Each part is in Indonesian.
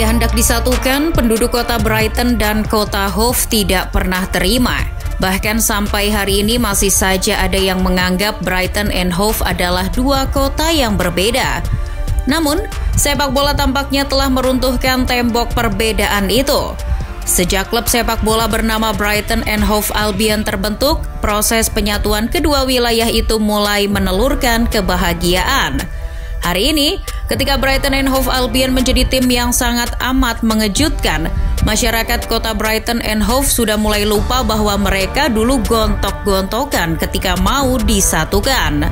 Ketika hendak disatukan, penduduk kota Brighton dan kota Hove tidak pernah terima. Bahkan sampai hari ini masih saja ada yang menganggap Brighton and Hove adalah dua kota yang berbeda. Namun, sepak bola tampaknya telah meruntuhkan tembok perbedaan itu. Sejak klub sepak bola bernama Brighton and Hove Albion terbentuk, proses penyatuan kedua wilayah itu mulai menelurkan kebahagiaan. Hari ini, ketika Brighton and Hove Albion menjadi tim yang sangat amat mengejutkan, masyarakat kota Brighton and Hove sudah mulai lupa bahwa mereka dulu gontok-gontokan ketika mau disatukan.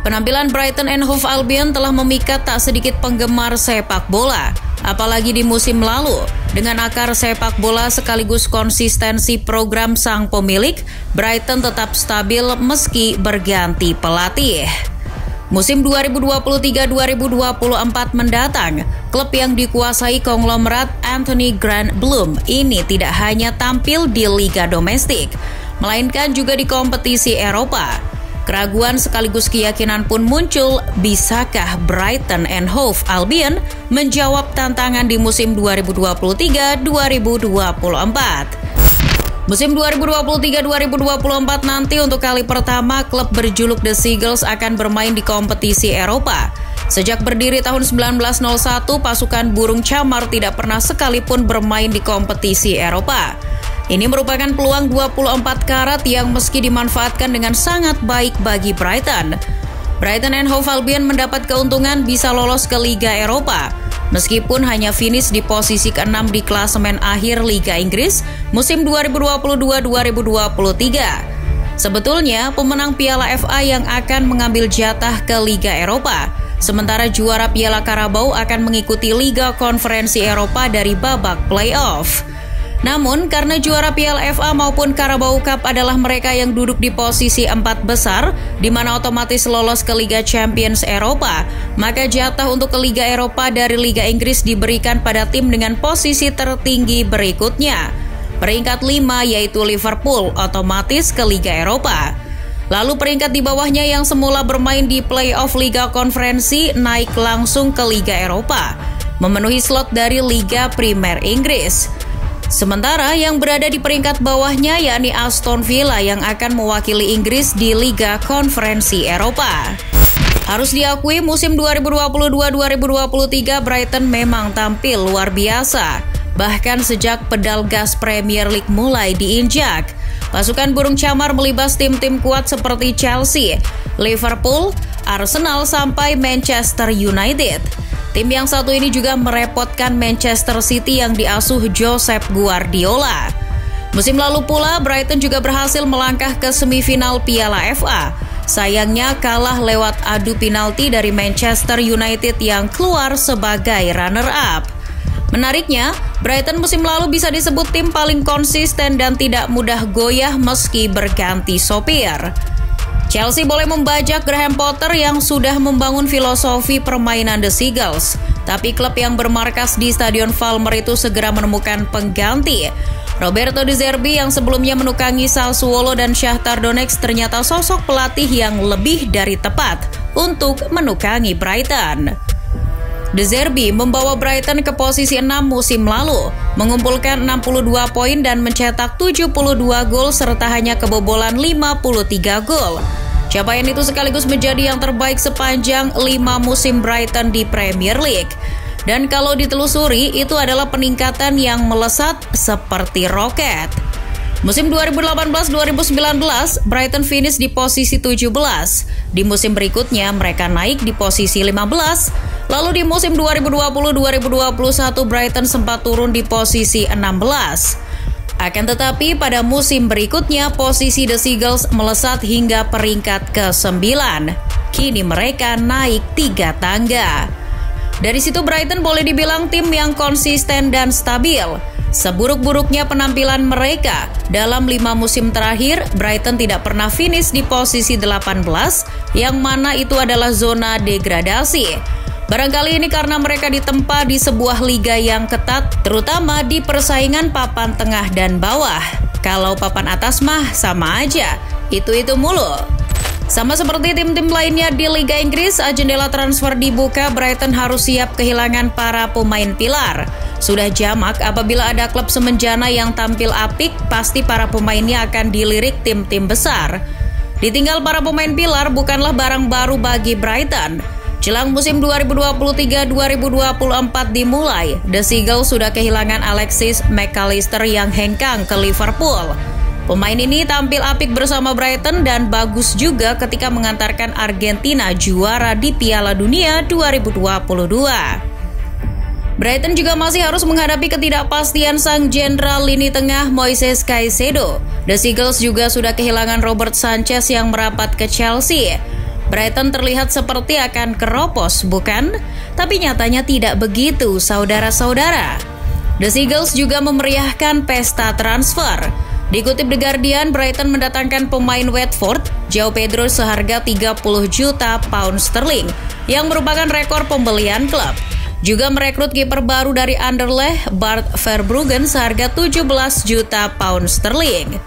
Penampilan Brighton and Hove Albion telah memikat tak sedikit penggemar sepak bola, apalagi di musim lalu. Dengan akar sepak bola sekaligus konsistensi program sang pemilik, Brighton tetap stabil meski berganti pelatih. Musim 2023-2024 mendatang, klub yang dikuasai konglomerat Anthony Grant Bloom ini tidak hanya tampil di liga domestik, melainkan juga di kompetisi Eropa. Keraguan sekaligus keyakinan pun muncul, bisakah Brighton and Hove Albion menjawab tantangan di musim 2023-2024? Musim 2023-2024 nanti untuk kali pertama klub berjuluk The Seagulls akan bermain di kompetisi Eropa. Sejak berdiri tahun 1901, pasukan burung camar tidak pernah sekalipun bermain di kompetisi Eropa. Ini merupakan peluang 24 karat yang meski dimanfaatkan dengan sangat baik bagi Brighton. Brighton and Hove Albion mendapat keuntungan bisa lolos ke Liga Eropa. Meskipun hanya finish di posisi ke-6 di klasemen akhir Liga Inggris musim 2022-2023. Sebetulnya, pemenang Piala FA yang akan mengambil jatah ke Liga Eropa, sementara juara Piala Carabao akan mengikuti Liga Konferensi Eropa dari babak play-off. Namun, karena juara Piala FA maupun Carabao Cup adalah mereka yang duduk di posisi 4 besar, di mana otomatis lolos ke Liga Champions Eropa, maka jatah untuk ke Liga Eropa dari Liga Inggris diberikan pada tim dengan posisi tertinggi berikutnya. Peringkat 5 yaitu Liverpool otomatis ke Liga Eropa. Lalu peringkat di bawahnya yang semula bermain di play-off Liga Konferensi naik langsung ke Liga Eropa, memenuhi slot dari Liga Premier Inggris. Sementara yang berada di peringkat bawahnya yakni Aston Villa yang akan mewakili Inggris di Liga Konferensi Eropa. Harus diakui musim 2022-2023 Brighton memang tampil luar biasa. Bahkan sejak pedal gas Premier League mulai diinjak, pasukan burung camar melibas tim-tim kuat seperti Chelsea, Liverpool, Arsenal sampai Manchester United. Tim yang satu ini juga merepotkan Manchester City yang diasuh Josep Guardiola. Musim lalu pula, Brighton juga berhasil melangkah ke semifinal Piala FA. Sayangnya kalah lewat adu penalti dari Manchester United yang keluar sebagai runner-up. Menariknya, Brighton musim lalu bisa disebut tim paling konsisten dan tidak mudah goyah meski berganti sopir. Chelsea boleh membajak Graham Potter yang sudah membangun filosofi permainan The Seagulls, tapi klub yang bermarkas di Stadion Falmer itu segera menemukan pengganti. Roberto De Zerbi yang sebelumnya menukangi Sassuolo dan Shakhtar Donetsk ternyata sosok pelatih yang lebih dari tepat untuk menukangi Brighton. De Zerbi membawa Brighton ke posisi 6 musim lalu, mengumpulkan 62 poin dan mencetak 72 gol serta hanya kebobolan 53 gol. Capaian itu sekaligus menjadi yang terbaik sepanjang 5 musim Brighton di Premier League. Dan kalau ditelusuri, itu adalah peningkatan yang melesat seperti roket. Musim 2018-2019, Brighton finish di posisi 17. Di musim berikutnya, mereka naik di posisi 15. Lalu di musim 2020-2021, Brighton sempat turun di posisi 16. Akan tetapi pada musim berikutnya posisi The Seagulls melesat hingga peringkat ke-9. Kini mereka naik 3 tangga. Dari situ Brighton boleh dibilang tim yang konsisten dan stabil. Seburuk-buruknya penampilan mereka, dalam 5 musim terakhir Brighton tidak pernah finish di posisi 18, yang mana itu adalah zona degradasi. Barangkali ini karena mereka ditempa di sebuah liga yang ketat, terutama di persaingan papan tengah dan bawah. Kalau papan atas mah sama aja, itu-itu mulu. Sama seperti tim-tim lainnya di Liga Inggris, jendela transfer dibuka, Brighton harus siap kehilangan para pemain pilar. Sudah jamak apabila ada klub semenjana yang tampil apik, pasti para pemainnya akan dilirik tim-tim besar. Ditinggal para pemain pilar bukanlah barang baru bagi Brighton. Jelang musim 2023-2024 dimulai, The Seagulls sudah kehilangan Alexis McAllister yang hengkang ke Liverpool. Pemain ini tampil apik bersama Brighton dan bagus juga ketika mengantarkan Argentina juara di Piala Dunia 2022. Brighton juga masih harus menghadapi ketidakpastian sang jenderal lini tengah Moises Caicedo. The Seagulls juga sudah kehilangan Robert Sanchez yang merapat ke Chelsea. Brighton terlihat seperti akan keropos, bukan? Tapi nyatanya tidak begitu, saudara-saudara. The Seagulls juga memeriahkan pesta transfer. Dikutip The Guardian, Brighton mendatangkan pemain Watford, João Pedro seharga 30 juta pound sterling, yang merupakan rekor pembelian klub. Juga merekrut kiper baru dari Anderlecht, Bart Verbruggen seharga 17 juta pound sterling.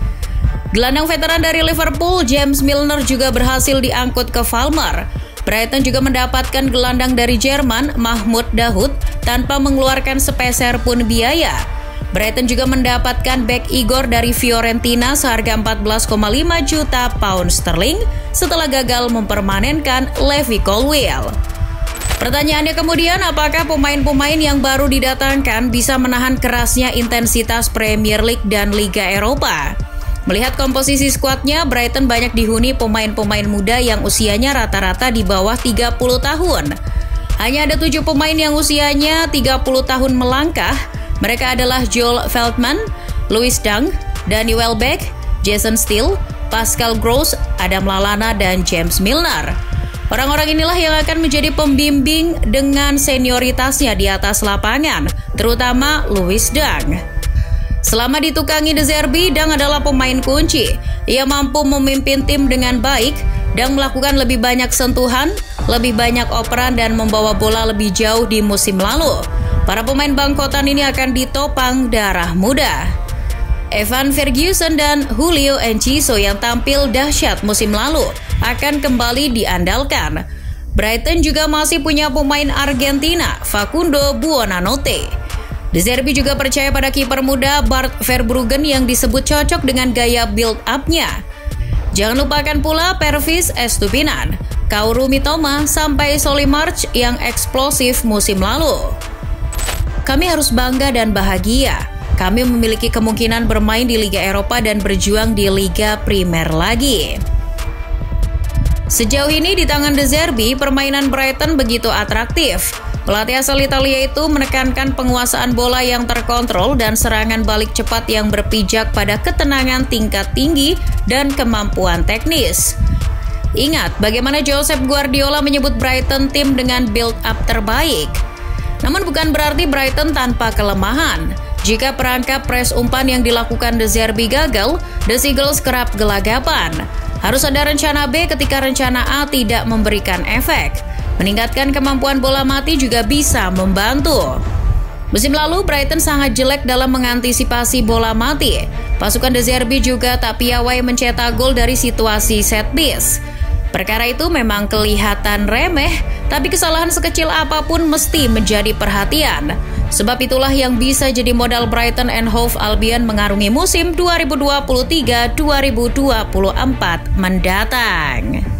Gelandang veteran dari Liverpool, James Milner juga berhasil diangkut ke Falmer. Brighton juga mendapatkan gelandang dari Jerman, Mahmoud Dahoud, tanpa mengeluarkan sepeser pun biaya. Brighton juga mendapatkan bek Igor dari Fiorentina seharga 14,5 juta pound sterling setelah gagal mempermanenkan Levi Colwill. Pertanyaannya kemudian, apakah pemain-pemain yang baru didatangkan bisa menahan kerasnya intensitas Premier League dan Liga Eropa? Melihat komposisi skuadnya, Brighton banyak dihuni pemain-pemain muda yang usianya rata-rata di bawah 30 tahun. Hanya ada 7 pemain yang usianya 30 tahun melangkah. Mereka adalah Joel Veltman, Lewis Dunk, Danny Welbeck, Jason Steele, Pascal Gross, Adam Lallana, dan James Milner. Orang-orang inilah yang akan menjadi pembimbing dengan senioritasnya di atas lapangan, terutama Lewis Dunk. Selama ditukangi De Zerbi, Dunk adalah pemain kunci. Ia mampu memimpin tim dengan baik dan melakukan lebih banyak sentuhan, lebih banyak operan dan membawa bola lebih jauh di musim lalu. Para pemain bangkotan ini akan ditopang darah muda. Evan Ferguson dan Julio Enciso yang tampil dahsyat musim lalu akan kembali diandalkan. Brighton juga masih punya pemain Argentina, Facundo Buonanotte. De Zerbi juga percaya pada kiper muda Bart Verbruggen yang disebut cocok dengan gaya build-up-nya. Jangan lupakan pula Pervis Estupinan, Kaoru Mitoma, sampai Solly March yang eksplosif musim lalu. Kami harus bangga dan bahagia. Kami memiliki kemungkinan bermain di Liga Eropa dan berjuang di Liga Primer lagi. Sejauh ini di tangan De Zerbi, permainan Brighton begitu atraktif. Pelatih asal Italia itu menekankan penguasaan bola yang terkontrol dan serangan balik cepat yang berpijak pada ketenangan tingkat tinggi dan kemampuan teknis. Ingat bagaimana Josep Guardiola menyebut Brighton tim dengan build-up terbaik. Namun bukan berarti Brighton tanpa kelemahan. Jika perangkap press umpan yang dilakukan De Zerbi gagal, The Seagulls kerap gelagapan. Harus ada rencana B ketika rencana A tidak memberikan efek. Meningkatkan kemampuan bola mati juga bisa membantu. Musim lalu, Brighton sangat jelek dalam mengantisipasi bola mati. Pasukan De Zerbi juga tak piawai mencetak gol dari situasi set piece. Perkara itu memang kelihatan remeh, tapi kesalahan sekecil apapun mesti menjadi perhatian. Sebab itulah yang bisa jadi modal Brighton and Hove Albion mengarungi musim 2023-2024 mendatang.